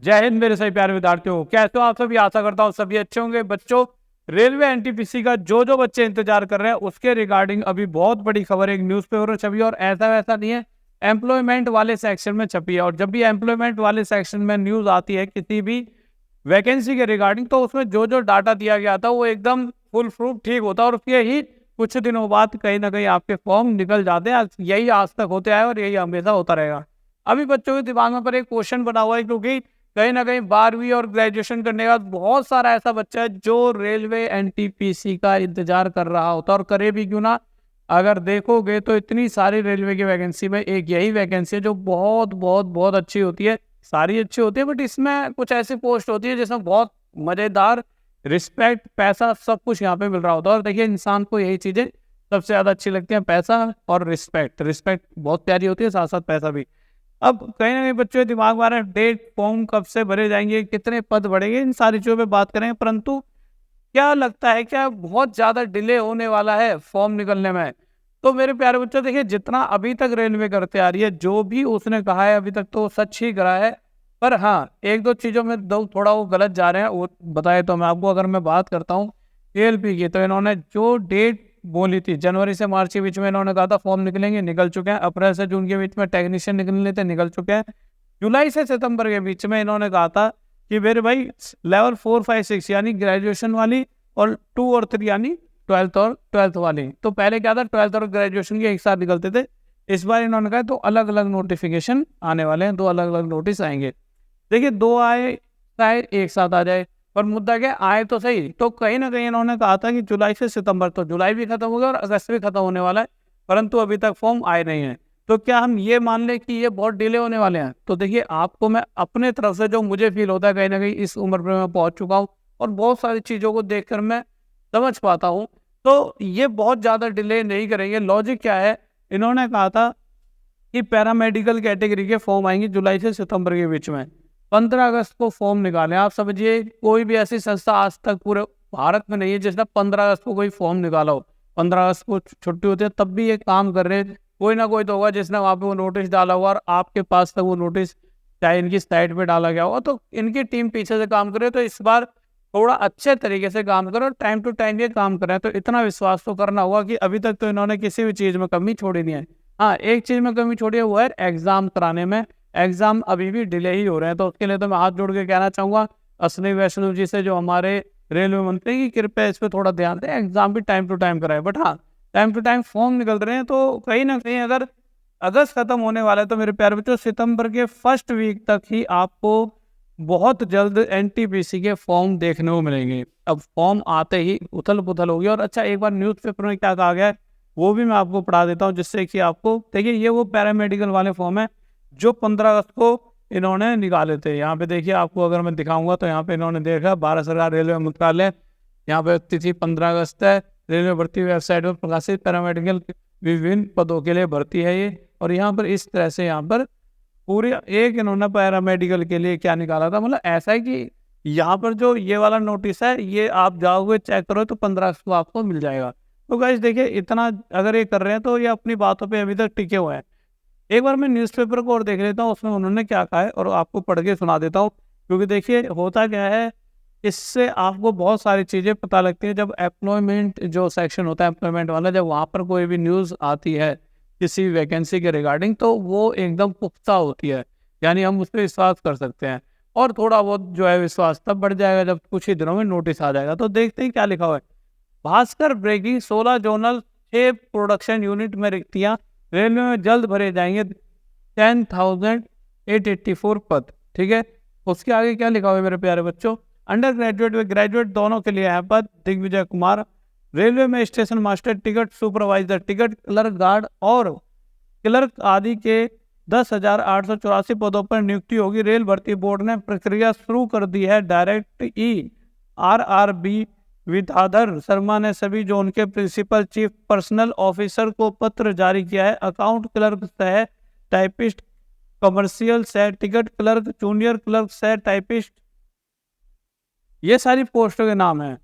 जय हिंद मेरे सभी प्यारे विद्यार्थियों, कैसे हो आप सभी। आशा करता हूँ सभी अच्छे होंगे। बच्चों, रेलवे एनटीपीसी का जो बच्चे इंतजार कर रहे हैं उसके रिगार्डिंग अभी बहुत बड़ी खबर एक न्यूज़पेपर में छपी है, और ऐसा वैसा नहीं है, एम्प्लॉयमेंट वाले सेक्शन में छपी है। और जब भी एम्प्लॉयमेंट वाले सेक्शन में न्यूज आती है किसी भी वैकेंसी के रिगार्डिंग, तो उसमें जो डाटा दिया गया था वो एकदम फुल प्रूफ ठीक होता है, और उसके ही कुछ दिनों बाद कहीं ना कहीं आपके फॉर्म निकल जाते हैं। यही आज तक होते आए और यही हमेशा होता रहेगा। अभी बच्चों के दिमाग में पर एक क्वेश्चन बना हुआ है, क्योंकि कहीं ना कहीं 12वीं और ग्रेजुएशन करने के बाद बहुत सारा ऐसा बच्चा है जो रेलवे एनटीपीसी का इंतजार कर रहा होता है, और करे भी क्यों ना। अगर देखोगे तो इतनी सारी रेलवे की वैकेंसी में एक यही वैकेंसी है जो बहुत बहुत बहुत अच्छी होती है। सारी अच्छी होती है, बट इसमें कुछ ऐसी पोस्ट होती है जिसमें बहुत मजेदार रिस्पेक्ट, पैसा, सब कुछ यहाँ पे मिल रहा होता है। और देखिए, इंसान को यही चीजें सबसे ज्यादा अच्छी लगती हैं, पैसा और रिस्पेक्ट। रिस्पेक्ट बहुत प्यारी होती है, साथ साथ पैसा भी। अब कहीं ना कहीं बच्चों के दिमाग में आ रहा है डेट फॉर्म कब से भरे जाएंगे, कितने पद बढ़ेंगे, इन सारी चीजों पे बात करेंगे। परंतु क्या लगता है, क्या बहुत ज्यादा डिले होने वाला है फॉर्म निकलने में? तो मेरे प्यारे बच्चों, देखिए, जितना अभी तक रेलवे करते आ रही है, जो भी उसने कहा है अभी तक तो सच ही करा है। पर हाँ, एक दो चीजों में दो थोड़ा वो गलत जा रहे हैं, वो बताए तो मैं आपको। अगर मैं बात करता हूँ एएलपी की, तो इन्होंने जो डेट बोली थी जनवरी से मार्च के बीच में, इन्होंने कहा था फॉर्म निकलेंगे, निकल चुके हैं। अप्रैल से जून के बीच में टेक्नीशियन निकलने थे, निकल चुके हैं। जुलाई से सितंबर के बीच में इन्होंने कहा था कि मेरे भाई लेवल 4, 5, 6 यानी ग्रेजुएशन वाली, और 2 और 3 यानी ट्वेल्थ वाली। तो पहले क्या था, ट्वेल्थ और ग्रेजुएशन के एक साथ निकलते थे। इस बार इन्होंने कहा तो अलग अलग नोटिफिकेशन आने वाले हैं, 2 अलग अलग नोटिस आएंगे। देखिए, 2 आए चाहे एक साथ आ जाए, पर मुद्दा क्या, आए तो सही। तो कहीं ना कहीं इन्होंने कहा था कि जुलाई से सितंबर, तो जुलाई भी खत्म हो गया और अगस्त भी खत्म होने वाला है, परंतु अभी तक फॉर्म आए नहीं है। तो क्या हम ये मान लें कि ये बहुत डिले होने वाले हैं? तो देखिए, आपको मैं अपने तरफ से जो मुझे फील होता है, कहीं ना कहीं इस उम्र पर मैं पहुंच चुका हूँ और बहुत सारी चीज़ों को देखकर मैं समझ पाता हूँ। तो ये बहुत ज़्यादा डिले नहीं करेंगे। लॉजिक क्या है, इन्होंने कहा था कि पैरामेडिकल कैटेगरी के फॉर्म आएंगे जुलाई से सितंबर के बीच में। 15 अगस्त को फॉर्म निकाले। आप समझिए, कोई भी ऐसी संस्था आज तक पूरे भारत में नहीं है जिसने 15 अगस्त को कोई फॉर्म निकाला हो। 15 अगस्त को छुट्टी होती है, तब भी ये काम कर रहे हैं। कोई ना कोई तो होगा जिसने वहां पे वो नोटिस डाला हुआ, और आपके पास तक वो नोटिस चाहे इनकी साइट पे डाला गया होगा। तो इनकी टीम पीछे से काम करे, तो इस बार थोड़ा अच्छे तरीके से काम करो और टाइम टू टाइम ये काम करें। तो इतना विश्वास तो करना होगा कि अभी तक तो इन्होंने किसी भी चीज में कमी छोड़ी नहीं है। हाँ, एक चीज में कमी छोड़ी है, वो है एग्जाम कराने में। एग्जाम अभी भी डिले ही हो रहे हैं। तो उसके लिए तो मैं हाथ जोड़ के कहना चाहूंगा अश्विनी वैष्णव जी से, जो हमारे रेलवे मंत्री, की कृपया इस पर थोड़ा ध्यान दें, एग्जाम भी टाइम टू टाइम कराए। बट हाँ, टाइम टू टाइम फॉर्म निकल रहे हैं, तो कहीं ना कहीं अगर अगस्त खत्म होने वाला है, तो मेरे प्यारे बच्चों सितंबर के फर्स्ट वीक तक ही आपको बहुत जल्द एनटीपीसी के फॉर्म देखने को मिलेंगे। अब फॉर्म आते ही उथल पुथल होगी। और अच्छा, एक बार न्यूज़पेपर में क्या कहा गया है वो भी मैं आपको पढ़ा देता हूँ, जिससे कि आपको देखिए, ये वो पैरामेडिकल वाले फॉर्म है जो 15 अगस्त को इन्होंने निकाले थे। यहाँ पे देखिए, आपको अगर मैं दिखाऊंगा तो यहाँ पे इन्होंने देखा भारत सरकार रेलवे मंत्रालय, यहाँ पे तिथि 15 अगस्त है। रेलवे भर्ती वेबसाइट पर प्रकाशित पैरामेडिकल विभिन्न पदों के लिए भर्ती है ये। और यहाँ पर इस तरह से यहाँ पर पूरे एक इन्होंने पैरामेडिकल के लिए क्या निकाला था। मतलब ऐसा है कि यहाँ पर जो ये वाला नोटिस है, ये आप जाओगे चेक करो तो 15 अगस्त को आपको मिल जाएगा। तो गाइस देखिए, इतना अगर ये कर रहे हैं तो ये अपनी बातों पे अभी तक टिके हुए हैं। एक बार मैं न्यूज़पेपर को और देख लेता हूँ उसमें उन्होंने क्या कहा है, और आपको पढ़ के सुना देता हूँ। क्योंकि देखिए, होता क्या है, इससे आपको बहुत सारी चीज़ें पता लगती है। जब एम्प्लॉयमेंट जो सेक्शन होता है, एम्प्लॉयमेंट वाला, जब वहाँ पर कोई भी न्यूज़ आती है किसी वैकेंसी के रिगार्डिंग, तो वो एकदम पुख्ता होती है, यानी हम उस पर विश्वास कर सकते हैं। और थोड़ा बहुत जो है विश्वास तब बढ़ जाएगा जब कुछ ही दिनों में नोटिस आ जाएगा। तो देखते हैं क्या लिखा हुआ है। Bhaskar breaking, 16 zonal 6 production unit में रिक्तियां रेलवे में जल्द भरे जाएंगे, 10,884 पद। ठीक है, उसके आगे क्या लिखा हुआ है मेरे प्यारे बच्चों, अंडर ग्रेजुएट व ग्रेजुएट दोनों के लिए है पद। दिग्विजय कुमार, रेलवे में station master, ticket supervisor, ticket clerk, guard और क्लर्क आदि के 10,884 पदों पर नियुक्ति होगी। रेल भर्ती बोर्ड ने प्रक्रिया शुरू कर दी है। डायरेक्ट RRB विद्याधर शर्मा ने सभी जोन के प्रिंसिपल चीफ पर्सनल ऑफिसर को पत्र जारी किया है। अकाउंट क्लर्क सह टाइपिस्ट, कमर्शियल सह टिकट क्लर्क, जूनियर क्लर्क सह टाइपिस्ट, ये सारी पोस्टों के नाम हैं।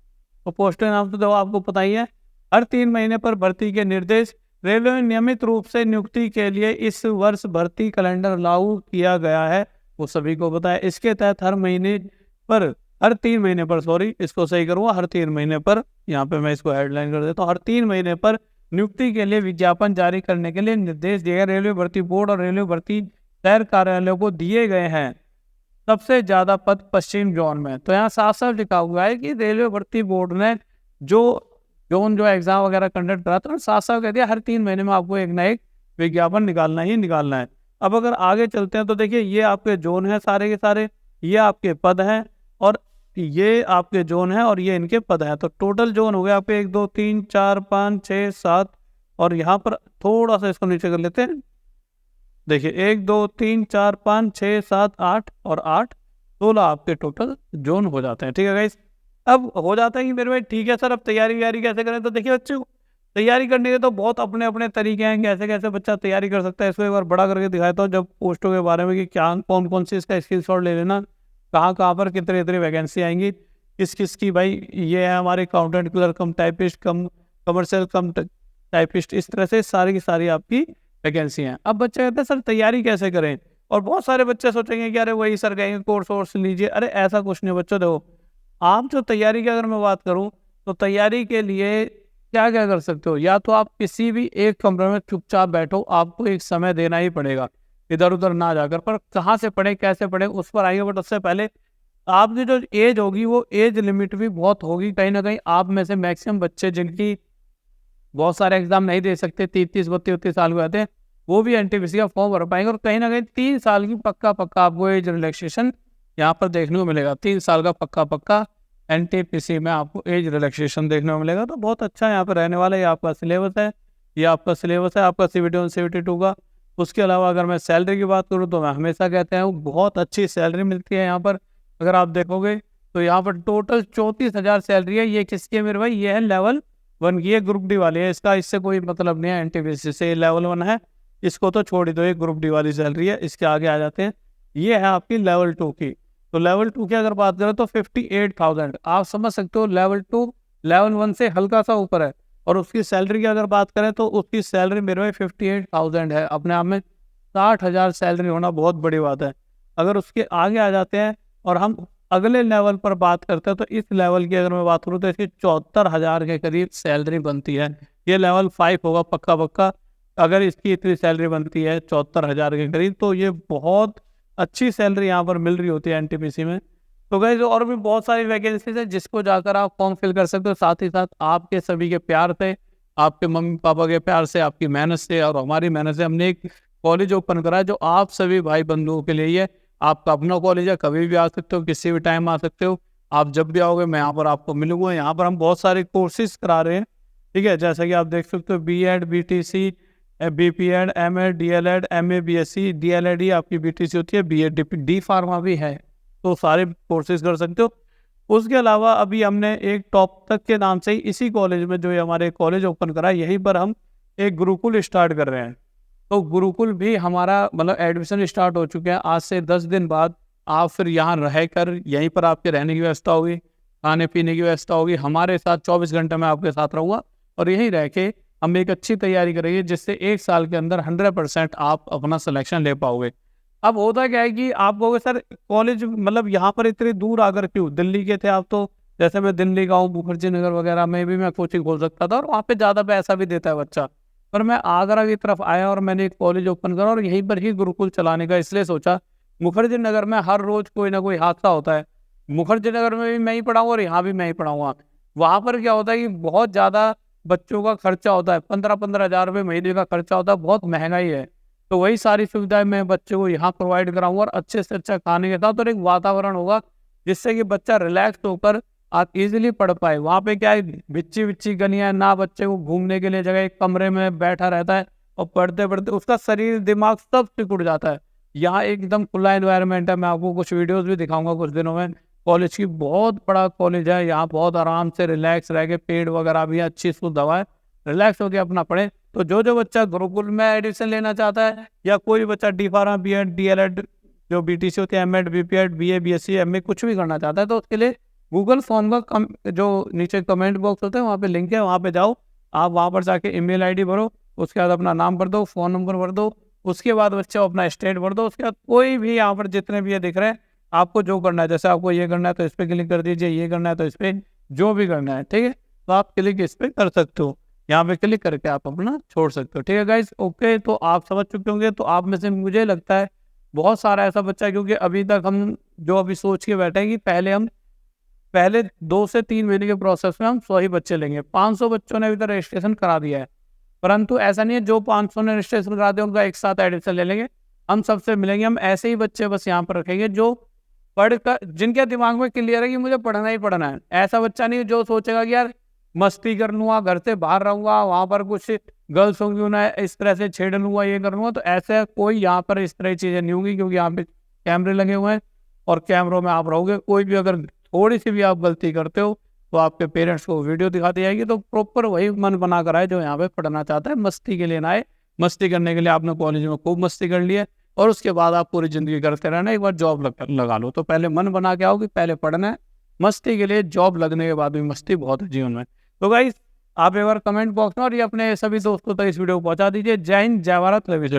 तो पोस्टों के नाम तो आपको पता ही है। हर 3 महीने पर भर्ती के निर्देश। रेलवे में नियमित रूप से नियुक्ति के लिए इस वर्ष भर्ती कैलेंडर लागू किया गया है। वो सभी को पता है। इसके तहत हर 3 महीने पर, सॉरी इसको सही करूँगा, हर 3 महीने पर, यहाँ पे मैं इसको हेडलाइन कर देता हूँ, हर 3 महीने पर नियुक्ति के लिए विज्ञापन जारी करने के लिए निर्देश दिए गए। रेलवे भर्ती बोर्ड और रेलवे भर्ती शहर कार्यालयों को दिए गए हैं सबसे ज्यादा पद पश्चिम जोन में। तो यहाँ साफ साफ लिखा हुआ है कि रेलवे भर्ती बोर्ड ने जो जोन जो एग्जाम वगैरह कंडक्ट करा था, साफ साफ कह दिया हर 3 महीने में आपको एक ना एक विज्ञापन निकालना ही निकालना है। अब अगर आगे चलते हैं तो देखिए ये आपके जोन है सारे के सारे, ये आपके पद हैं और ये आपके जोन है और ये इनके पद हैं। तो टोटल जोन हो गया आपके 1 2 3 4 5 6 7 और यहाँ पर थोड़ा सा इसको नीचे कर लेते हैं। देखिए 1 2 3 4 5 6 7 8 और 8 16 आपके टोटल जोन हो जाते हैं। ठीक है गाइस, अब हो जाता है कि मेरे भाई ठीक है सर अब तैयारी व्यारी कैसे करें। तो देखिए बच्चों तैयारी करने के तो बहुत अपने अपने तरीके हैं, कैसे कैसे बच्चा तैयारी कर सकता है। इसको एक बार बड़ा करके दिखाता हूँ जब पोस्टों के बारे में कि क्या कौन कौन सी इसका स्क्रीनशॉट ले लेना, कहाँ कहाँ पर कितने कितने वैकेंसी आएंगी, किस किस की। भाई ये है हमारे अकाउंटेंट क्लर्क कम टाइपिस्ट कम कमर्शियल कम टाइपिस्ट, इस तरह से सारी की सारी आपकी वैकेंसी हैं। अब बच्चे कहते हैं सर तैयारी कैसे करें, और बहुत सारे बच्चे सोचेंगे कि अरे वही सर कहेंगे कोर्स वोर्स लीजिए। अरे ऐसा कुछ नहीं बच्चों, देखो आप जो तैयारी की अगर मैं बात करूं तो तैयारी के लिए क्या क्या कर सकते हो। या तो आप किसी भी एक कमरे में चुपचाप बैठो, आपको एक समय देना ही पड़ेगा इधर उधर ना जाकर, पर कहाँ से पढ़े कैसे पढ़े उस पर आएंगे। बट उससे पहले आपकी जो एज होगी वो एज लिमिट भी बहुत होगी। कहीं ना कहीं आप में से मैक्सिमम बच्चे जिनकी बहुत सारे एग्जाम नहीं दे सकते, 30 32 साल के आते हैं, वो भी एनटीपीसी का फॉर्म भर पाएंगे। और कहीं ना कहीं 3 साल की पक्का आपको एज रिलैक्सेशन यहाँ पर देखने को मिलेगा। 3 साल का पक्का एनटीपीसी में आपको एज रिलैक्सेशन देखने को मिलेगा। तो बहुत अच्छा यहाँ पर रहने वाला है। ये आपका सिलेबस है, ये आपका सिलेबस है आपका CBT 1 CBT 2 का। उसके अलावा अगर मैं सैलरी की बात करूँ तो मैं हमेशा कहते हैं बहुत अच्छी सैलरी मिलती है यहाँ पर। अगर आप देखोगे तो यहाँ पर टोटल 34,000 सैलरी है। ये किसकी है मेरे भाई, ये है लेवल 1 की, ये ग्रुप डी वाली है, इसका इससे कोई मतलब नहीं है एनटीपीसी से। ये लेवल 1 है, इसको तो छोड़ ही दो, ये ग्रुप डी वाली सैलरी है। इसके आगे आ जाते हैं, ये है आपकी लेवल 2 की। तो लेवल 2 की अगर बात करें तो 58,000, आप समझ सकते हो लेवल 2 लेवल 1 से हल्का सा ऊपर है। और उसकी सैलरी की अगर बात करें तो उसकी सैलरी मेरे भाई 58,000 है। अपने आप में 60,000 सैलरी होना बहुत बड़ी बात है। अगर उसके आगे आ जाते हैं और हम अगले लेवल पर बात करते हैं तो इस लेवल की अगर मैं बात करूँ तो इसकी 74,000 के करीब सैलरी बनती है। ये लेवल 5 होगा पक्का। अगर इसकी इतनी सैलरी बनती है 74,000 के करीब, तो ये बहुत अच्छी सैलरी यहाँ पर मिल रही होती है एनटीपीसी में। तो गाइस और भी बहुत सारी वैकेंसीज है जिसको जाकर आप फॉर्म फिल कर सकते हो। साथ ही साथ आपके सभी के प्यार से, आपके मम्मी पापा के प्यार से, आपकी मेहनत से और हमारी मेहनत से हमने एक कॉलेज ओपन करा है जो आप सभी भाई बंधुओं के लिए है। आपका अपना कॉलेज है, कभी भी आ सकते हो, किसी भी टाइम आ सकते हो। आप जब भी आओगे मैं यहाँ पर आपको मिलूंगा। यहाँ पर हम बहुत सारे कोर्सेज करा रहे हैं, ठीक है, जैसा कि आप देख सकते हो BEd BTC BPEd MAd DLEd MA BSc DLEd ही आपकी BTC होती है, BEd D फार्मा भी है, तो सारे कोर्सेज कर सकते हो। उसके अलावा अभी हमने एक टॉप तक के नाम से ही इसी कॉलेज में जो ये हमारे कॉलेज ओपन करा है, यहीं पर हम एक गुरुकुल स्टार्ट कर रहे हैं। तो गुरुकुल भी हमारा मतलब एडमिशन स्टार्ट हो चुके हैं। आज से 10 दिन बाद आप फिर यहाँ रह कर, यहीं पर आपके रहने की व्यवस्था होगी, खाने पीने की व्यवस्था होगी। हमारे साथ 24 घंटे में आपके साथ रहूँगा और यहीं रह के हम एक अच्छी तैयारी करेंगे जिससे 1 साल के अंदर 100% आप अपना सिलेक्शन ले पाओगे। अब होता क्या है कि आप कहोगे सर कॉलेज मतलब यहाँ पर इतनी दूर आकर क्यों, दिल्ली के थे आप, तो जैसे मैं दिल्ली का हूँ, मुखर्जी नगर वगैरह में भी मैं कोचिंग खोल सकता था और वहाँ पे ज़्यादा पैसा भी देता है बच्चा। पर मैं आगरा की तरफ आया और मैंने एक कॉलेज ओपन करा और यहीं पर ही गुरुकुल चलाने का इसलिए सोचा। मुखर्जी नगर में हर रोज कोई ना कोई हादसा होता है, मुखर्जी नगर में भी मैं ही पढ़ाऊँ और यहाँ भी मैं ही पढ़ाऊँगा। वहाँ पर क्या होता है कि बहुत ज़्यादा बच्चों का खर्चा होता है, 15-15 हज़ार रुपये महीने का खर्चा होता है, बहुत महंगाई है। तो वही सारी सुविधाएं मैं बच्चे को यहाँ प्रोवाइड कराऊंगा और अच्छे से अच्छा खाने के साथ और एक वातावरण होगा जिससे कि बच्चा रिलैक्स होकर आप इजीली पढ़ पाए। वहाँ पे क्या है, बिच्ची गलियाँ ना, बच्चे को घूमने के लिए जगह, एक कमरे में बैठा रहता है और पढ़ते पढ़ते उसका शरीर दिमाग सब सिकुड़ जाता है। यहाँ एकदम खुला एनवायरनमेंट है। मैं आपको कुछ वीडियोस भी दिखाऊंगा कुछ दिनों में। कॉलेज की बहुत बड़ा कॉलेज है, यहाँ बहुत आराम से रिलैक्स रह के, पेड़ वगैरह भी अच्छी शुद्ध हवा है, रिलैक्स होकर अपना पढ़े। तो जो बच्चा गुरुकुल में एडमिशन लेना चाहता है या कोई बच्चा डी फार्मा BEd DLEd जो BTC होती है, MAd BPEd BA BSc MA कुछ भी करना चाहता है, तो उसके लिए गूगल फॉर्म का जो नीचे कमेंट बॉक्स होता है वहाँ पे लिंक है, वहाँ पे जाओ, आप वहाँ पर जाके email ID भरो, उसके बाद अपना नाम भर दो, फ़ोन नंबर भर दो उसके बाद बच्चे अपना स्टेट भर दो। उसके बाद कोई भी यहाँ पर जितने भी ये दिख रहे हैं, आपको जो करना है, जैसे आपको ये करना है तो इस पर क्लिक कर दीजिए, ये करना है तो इस पर, जो भी करना है, ठीक है, तो आप क्लिक इस पर कर सकते हो। यहाँ पे क्लिक करके आप अपना छोड़ सकते हो। ठीक है गाइस, ओके, तो आप समझ चुके होंगे। तो आप में से मुझे लगता है बहुत सारा ऐसा बच्चा है, क्योंकि अभी तक हम जो अभी सोच के बैठे हैं कि पहले 2 से 3 महीने के प्रोसेस में हम 100 ही बच्चे लेंगे। 500 बच्चों ने अभी तक रजिस्ट्रेशन करा दिया है, परंतु ऐसा नहीं है जो 500 ने रजिस्ट्रेशन करा दिया उनका एक साथ एडमिशन ले लेंगे। हम सबसे मिलेंगे, हम ऐसे ही बच्चे बस यहाँ पर रखेंगे जो पढ़कर, जिनके दिमाग में क्लियर है कि मुझे पढ़ना ही पढ़ना है। ऐसा बच्चा नहीं जो सोचेगा कि यार मस्ती कर लूंगा, घर से बाहर रहूंगा, वहां पर कुछ गर्ल्स होंगी उन्हें इस तरह से छेड़ लूंगा, ये कर लूंगा। तो ऐसे कोई यहाँ पर इस तरह की चीजें नहीं होंगी, क्योंकि यहाँ पे कैमरे लगे हुए हैं और कैमरों में आप रहोगे। कोई भी अगर थोड़ी सी भी आप गलती करते हो तो आपके पेरेंट्स को वीडियो दिखाती जाएगी। तो प्रॉपर वही मन बना कर आए जो यहाँ पे पढ़ना चाहता है, मस्ती के लिए ना आए। मस्ती करने के लिए आपने कॉलेज में खूब मस्ती कर ली है और उसके बाद आप पूरी जिंदगी करते रहना, एक बार जॉब लगा लो। तो पहले मन बना के आओ कि पहले पढ़ना है, मस्ती के लिए जॉब लगने के बाद भी मस्ती बहुत है जीवन में। तो गाइस, आप एक बार कमेंट बॉक्स में और ये अपने सभी दोस्तों तक इस वीडियो को पहुंचा दीजिए। जय हिंद, जय भारत, रवि।